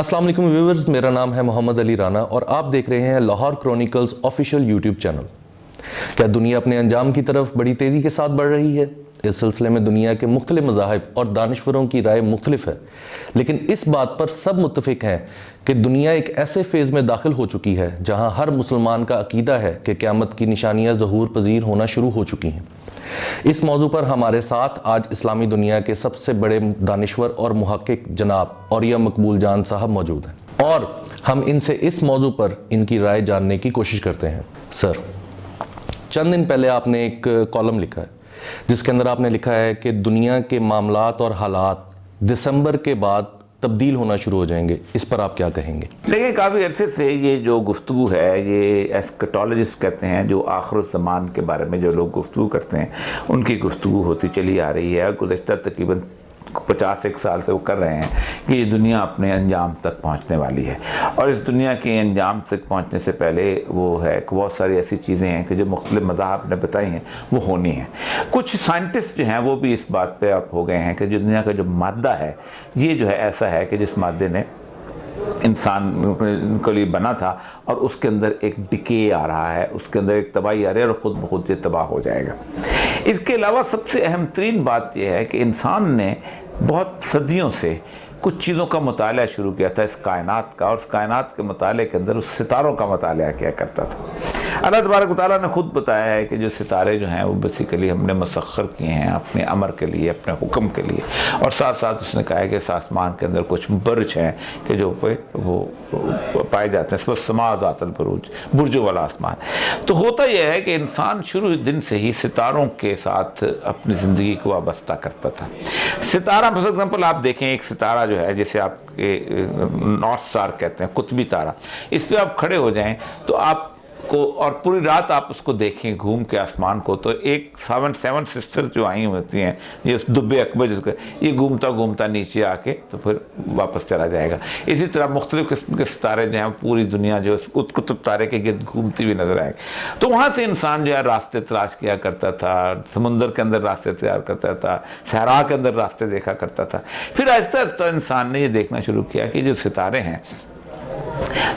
अस्सलाम वालेकुम व्यूअर्स, मेरा नाम है मोहम्मद अली राना और आप देख रहे हैं Lahore chronicles official YouTube channel. क्या दुनिया अपने अंजाम की तरफ बड़ी तेज़ी के साथ बढ़ रही है? इस सिलसिले में दुनिया के मुख्तलिफ मज़ाहिब और दानिशवरों की राय मुख्तलिफ है, लेकिन इस बात पर सब मुत्तफ़िक हैं कि दुनिया एक ऐसे फेज़ में दाखिल हो चुकी है जहाँ हर मुसलमान का अकीदा है कि क़यामत की निशानियाँ ज़हूर पज़ीर होना शुरू हो चुकी हैं। इस मौजू पर हमारे साथ आज इस्लामी दुनिया के सबसे बड़े दानिश्वर और मुहक्किक जनाब औरिया मकबूल जान साहब मौजूद हैं और हम इनसे इस मौजू पर इनकी राय जानने की कोशिश करते हैं। सर, चंद दिन पहले आपने एक कॉलम लिखा है जिसके अंदर आपने लिखा है कि दुनिया के मामलात और हालात दिसंबर के बाद तब्दील होना शुरू हो जाएंगे। इस पर आप क्या कहेंगे? देखिए, काफ़ी अरसे से ये जो गुफ्तगू है, ये एस्केटोलॉजिस्ट कहते हैं, जो आखिर ज़मान के बारे में जो लोग गुफ्तगू करते हैं, उनकी गुफ्तगू होती चली आ रही है। गुज़श्ता तकरीबन 51 साल से वो कर रहे हैं कि ये दुनिया अपने अंजाम तक पहुंचने वाली है, और इस दुनिया के अंजाम तक पहुंचने से पहले वो है कि बहुत सारी ऐसी चीज़ें हैं कि जो मुख्तलिफ मज़ाहब ने बताई हैं वो होनी है। कुछ साइंटिस्ट जो हैं वो भी इस बात पे आप हो गए हैं कि जो दुनिया का जो मादा है, ये जो है ऐसा है कि जिस मादे ने इंसान के लिए बना था और उसके अंदर एक डिके आ रहा है, उसके अंदर एक तबाही आ रही है और ख़ुद ब खुद ये तबाह हो जाएगा। इसके अलावा सबसे अहम तरीन बात यह है कि इंसान ने बहुत सदियों से कुछ चीज़ों का मुताला शुरू किया था, इस कायनात का, और उस कायनात के मुताले के अंदर उस सितारों का मुताला किया करता था। अल्लाह तबारक व तआला ने खुद बताया है कि जो सितारे जो हैं वो बेसिकली हमने मुसख्खर किए हैं अपने अमर के लिए, अपने हुक्म के लिए, और साथ साथ उसने कहा है कि इस आसमान के अंदर कुछ बुर्ज हैं कि जो पे वो पाए जाते हैं, समाज़ातुल बुरूज, बुर्जों वाला आसमान। तो होता यह है कि इंसान शुरू दिन से ही सितारों के साथ अपनी ज़िंदगी को वाबस्ता करता था। सितारा फॉर एग्जाम्पल आप देखें, एक सितारा जो है जिसे आप नॉर्थ स्टार कहते हैं, कुतबी तारा, इस पर आप खड़े हो जाएं तो आप को और पूरी रात आप उसको देखें घूम के आसमान को, तो एक 7 सिस्टर्स जो आई होती हैं, ये दुब्बे अकबर जिसको, ये घूमता घूमता नीचे आके तो फिर वापस चला जाएगा। इसी तरह मुख्तलिफ़ किस्म के सितारे जो हैं पूरी दुनिया जो कुतुब तारे के गिर्द घूमती हुई नजर आएगी। तो वहाँ से इंसान जो है रास्ते तलाश किया करता था, समुंदर के अंदर रास्ते तैयार करता था, सहरा के अंदर रास्ते देखा करता था। फिर आहिस्ता आहिस्ता इंसान ने ये देखना शुरू किया कि जो सितारे हैं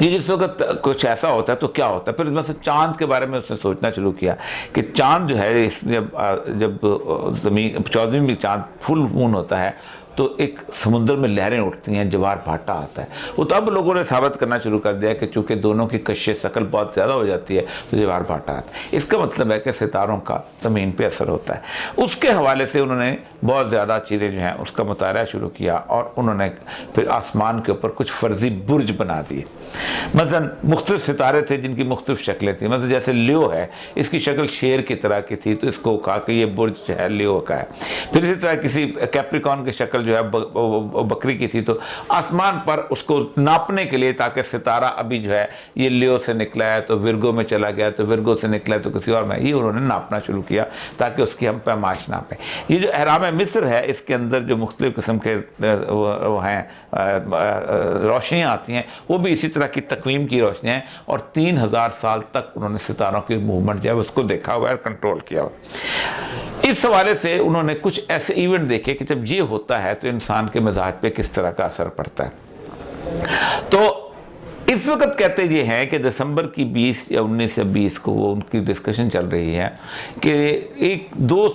ये जिस वक्त कुछ ऐसा होता है तो क्या होता है। फिर मतलब चांद के बारे में उसने सोचना शुरू किया कि चांद जो है, जब ज़मीन 14वीं चांद फुल मून होता है तो एक समुद्र में लहरें उठती हैं, जवार भाटा आता है। वो तब लोगों ने साबित करना शुरू कर दिया कि चूँकि दोनों की कशिश शकल बहुत ज़्यादा हो जाती है तो जवार भाटा आता है। इसका मतलब है कि सितारों का ज़मीन पे असर होता है। उसके हवाले से उन्होंने बहुत ज़्यादा चीज़ें जो हैं उसका मुताला शुरू किया, और उन्होंने फिर आसमान के ऊपर कुछ फ़र्जी बुर्ज बना दिए। मसलन मुख्तलिफ सितारे थे जिनकी मुख्तलिफ शक्लें थी। मतलब जैसे लियो है, इसकी शक्ल शेर की तरह की थी, तो इसको कहा कि ये बुर्ज जो है लियो का है। फिर इसी तरह किसी कैप्रिकॉर्न की शक्ल जो है बकरी की थी, तो आसमान पर उसको नापने के लिए, ताकि सितारा अभी जो है ये लियो से निकला है तो विर्गो में चला गया, तो विर्गो से निकला है तो किसी और में, ये उन्होंने नापना शुरू किया ताकि उसकी हम पैमाइश नापें। ये जो अहराम मिस्र है, इसके अंदर जो मुख्तलिफ किस्म के वो हैं रोशनियाँ आती हैं, वो भी इसी तरह की तकवीम की रोशनियाँ हैं, और 3000 साल तक उन्होंने सितारों की मूवमेंट जो है उसको देखा हुआ है, कंट्रोल किया हुआ। इस हवाले से उन्होंने कुछ ऐसे इवेंट देखे कि जब ये होता है तो इंसान के मिजाज पे किस तरह का असर पड़ता है। तो इस वक्त कहते ये हैं कि दिसंबर की 20 या 19 या 20 को वो उनकी डिस्कशन चल रही है कि एक दो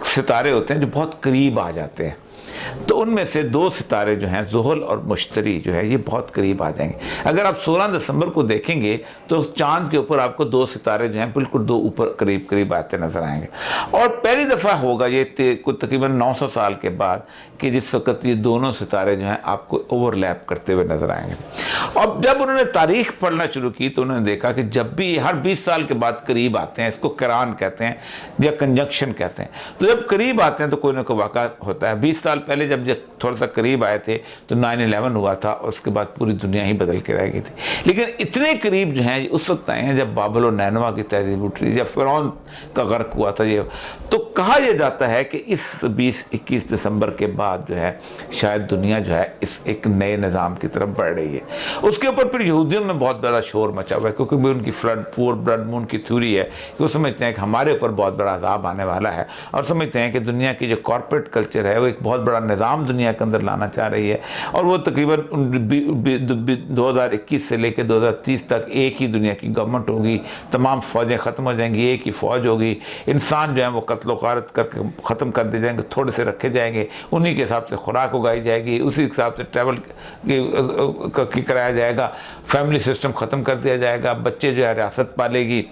सितारे होते हैं जो बहुत करीब आ जाते हैं। तो उनमें से 2 सितारे जो हैं, ज़ुहल और मुश्तरी जो है, ये बहुत करीब आ जाएंगे। अगर आप 16 दिसंबर को देखेंगे तो चांद के ऊपर आपको 2 सितारे जो हैं बिल्कुल 2 ऊपर करीब करीब आते नजर आएंगे, और पहली दफ़ा होगा ये तकरीबन 900 साल के बाद कि जिस वक्त ये दोनों सितारे जो हैं आपको ओवरलैप करते हुए नजर आएंगे। और जब उन्होंने तारीख पढ़ना शुरू की तो उन्होंने देखा कि जब भी हर 20 साल के बाद करीब आते हैं, इसको किरान कहते हैं या कंजक्शन कहते हैं, तो जब करीब आते हैं तो कोई ना कोई वाक़ा होता है। 20 साल पहले जब थोड़ा सा करीब आए थे तो 9/11 हुआ था, और उसके बाद पूरी दुनिया ही बदल के रह गई थी। लेकिन इतने करीब जो हैं उस वक्त आए हैं जब बाबल और नैनवा की तहजीब उठ रही, जब फ़िरौन का गर्क हुआ था। ये तो कहा यह जाता है कि इस 20-21 दिसंबर के बाद जो है शायद दुनिया जो है इस एक नए निज़ाम की तरफ बढ़ रही है। उसके ऊपर फिर यहूदियों में बहुत बड़ा शोर मचा हुआ है, क्योंकि भी उनकी ब्लड मून की थ्योरी है कि वो समझते हैं कि हमारे ऊपर बहुत बड़ा अज़ाब आने वाला है, और समझते हैं कि दुनिया की जो कॉर्पोरेट कल्चर है वो एक बहुत بہت بڑا نظام دنیا کے اندر لانا چاہ رہی ہے، اور وہ تقریباً 2021 سے لے کے 2030 تک ایک ہی دنیا کی گورنمنٹ ہوگی، تمام فوجیں ختم ہو جائیں گی، ایک ہی فوج ہوگی، انسان جو ہیں وہ قتل و غارت کر کے ختم کر دیے جائیں گے، تھوڑے سے رکھے جائیں گے، انہی کے حساب سے خوراک اگائی جائے گی، اسی حساب سے ٹریول کرایا جائے گا، فیملی سسٹم ختم کر دیا جائے گا، بچے جو ہے ریاست پالے گی،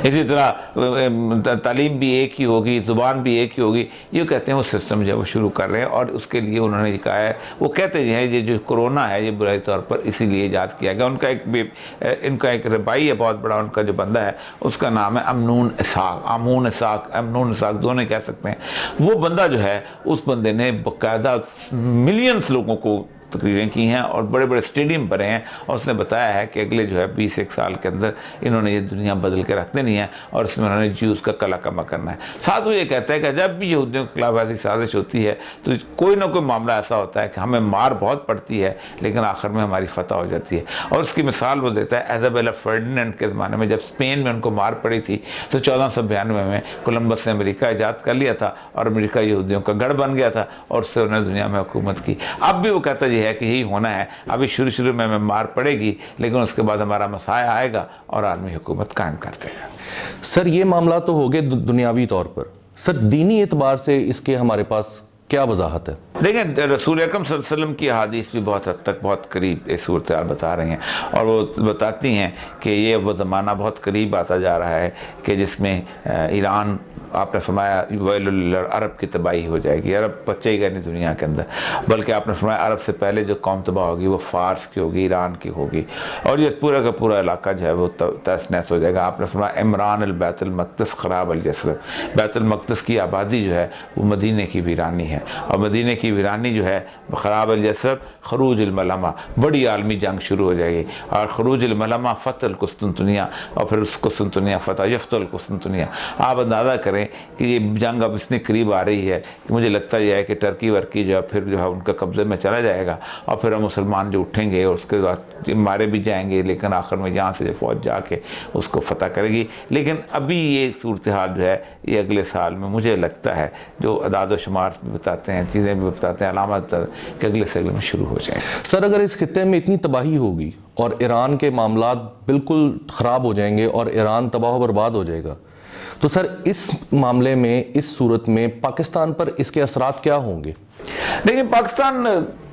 اسی طرح تعلیم بھی ایک ہی ہوگی، زبان بھی ایک ہی ہوگی۔ یہ کہتے ہیں وہ سسٹم جو ہے وہ شروع کر رہے ہیں، اور اس کے لیے انہوں نے کہا ہے، وہ کہتے ہیں یہ جو کرونا ہے یہ برائی طور پر اسی لیے ایجاد کیا گیا۔ ان کا ایک ربائی ہے بہت بڑا، ان کا جو بندہ ہے اس کا نام ہے امنون اسحاق دونوں کہہ سکتے ہیں۔ وہ بندہ جو ہے، اس بندے نے باقاعدہ ملینز لوگوں کو تقریریں کی ہیں اور بڑے بڑے اسٹیڈیم بنے ہیں، اور اس نے بتایا ہے کہ اگلے جو ہے 21 سال کے اندر انہوں نے یہ دنیا بدل کے رکھ دینی ہے، اور اس میں انہوں نے جیوز کا کلا کما کرنا ہے۔ ساتھ وہ یہ کہتا ہے کہ جب بھی یہودیوں کے خلاف ایسی سازش ہوتی ہے تو کوئی نہ کوئی معاملہ ایسا ہوتا ہے کہ ہمیں مار بہت پڑتی ہے لیکن آخر میں ہماری فتح ہو جاتی ہے، اور اس کی مثال وہ دیتا ہے ایزابیلا فرڈینینڈ کے زمانے میں، جب اسپین میں ان کو مار پڑی تھی تو 1492 میں کولمبس نے امریکہ ایجاد کر لیا تھا، اور امریکہ یہودیوں کا گڑھ بن گیا تھا، اور اس سے انہوں نے دنیا میں حکومت کی۔ اب بھی وہ کہتا ہے کہ یہی ہونا ہے، ابھی شروع میں مار پڑے گی لیکن اس کے بعد ہمارا مسائل آئے گا اور عالمی حکومت قائم کر دے گا۔ سر یہ معاملہ تو ہو گئے دنیاوی طور پر، سر دینی اعتبار سے اس کے ہمارے پاس کیا وضاحت ہے؟ دیکھیں، رسول اکرم صلی اللہ علیہ وسلم کی احادیث بھی بہت حد تک بہت قریب اس صورتحال بتا رہی ہیں، اور وہ بتاتی ہیں کہ یہ وہ زمانہ بہت قریب آتا جا رہا ہے کہ جس میں ایران، آپ نے فرمایا ویل عرب کی تباہی ہو جائے گی، عرب بچے گا نہیں دنیا کے اندر، بلکہ آپ نے فرمایا عرب سے پہلے جو قوم تباہ ہوگی وہ فارس کی ہوگی، ایران کی ہوگی، اور یہ پورا کا پورا علاقہ جو ہے وہ تہس نہس ہو جائے گا۔ آپ نے فرمایا عمران البیت المقدس خراب الجسر، بیت المقدس کی آبادی جو ہے وہ مدینے کی ویرانی ہے، اور مدینے کی ویرانی جو ہے خراب الجسر، خروج الملمہ، بڑی عالمی جنگ شروع ہو جائے گی، اور خروج الملمہ فتح القسطنطنیہ، اور پھر اس قسطنطنیہ فتح یفتح القسطنطنیہ۔ آپ اندازہ کریں کہ یہ جنگ اب اتنی قریب آ رہی ہے کہ مجھے لگتا یہ ہے کہ ٹرکی ورکی جو ہے پھر جو ہے ان کا قبضے میں چلا جائے گا، اور پھر ہم مسلمان جو اٹھیں گے اور اس کے بعد مارے بھی جائیں گے، لیکن آخر میں یہاں سے جو فوج جا کے اس کو فتح کرے گی۔ لیکن ابھی یہ صورتحال جو ہے یہ اگلے سال میں مجھے لگتا ہے، جو اعداد و شمار بھی بتاتے ہیں، چیزیں بھی بتاتے ہیں، علامات کہ اگلے سال میں شروع ہو جائیں۔ سر اگر اس خطے میں اتنی تباہی ہوگی اور ایران کے معاملات بالکل خراب ہو جائیں گے اور ایران تباہ و برباد ہو جائے گا، تو سر اس معاملے میں، اس صورت میں پاکستان پر اس کے اثرات کیا ہوں گے؟ لیکن پاکستان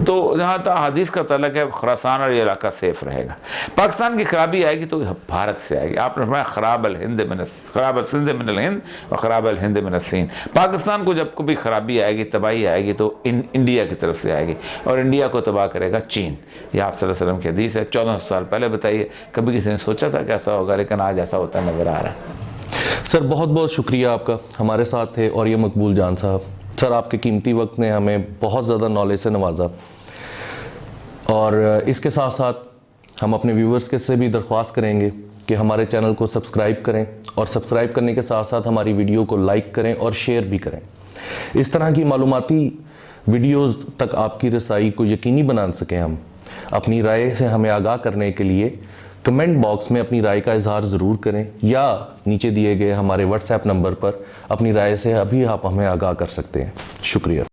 تو جہاں تک حدیث کا تعلق ہے، خراسان اور یہ علاقہ سیف رہے گا۔ پاکستان کی خرابی آئے گی تو بھارت سے آئے گی۔ آپ نے فرمایا خراب السندھ من الہند و خراب الہند من السین۔ پاکستان کو جب کبھی خرابی آئے گی، تباہی آئے گی تو انڈیا کی طرف سے آئے گی، اور انڈیا کو تباہ کرے گا چین۔ یہ آپ صلی اللہ علیہ وسلم کی حدیث ہے، 1400 سال پہلے بتائیے، کبھی کسی نے سوچا تھا کہ ایسا ہوگا، لیکن آج ایسا ہوتا نظر آ رہا ہے۔ سر بہت بہت شکریہ آپ کا ہمارے ساتھ تھے، اور یہ مقبول جان صاحب، سر آپ کے قیمتی وقت نے ہمیں بہت زیادہ نالج سے نوازا، اور اس کے ساتھ ساتھ ہم اپنے ویورز کے سے بھی درخواست کریں گے کہ ہمارے چینل کو سبسکرائب کریں، اور سبسکرائب کرنے کے ساتھ ساتھ ہماری ویڈیو کو لائک کریں اور شیئر بھی کریں۔ اس طرح کی معلوماتی ویڈیوز تک آپ کی رسائی کو یقینی بنا سکیں ہم، اپنی رائے سے ہمیں آگاہ کرنے کے لیے کمنٹ باکس میں اپنی رائے کا اظہار ضرور کریں، یا نیچے دیے گئے ہمارے واٹس ایپ نمبر پر اپنی رائے سے ابھی آپ ہمیں آگاہ کر سکتے ہیں۔ شکریہ۔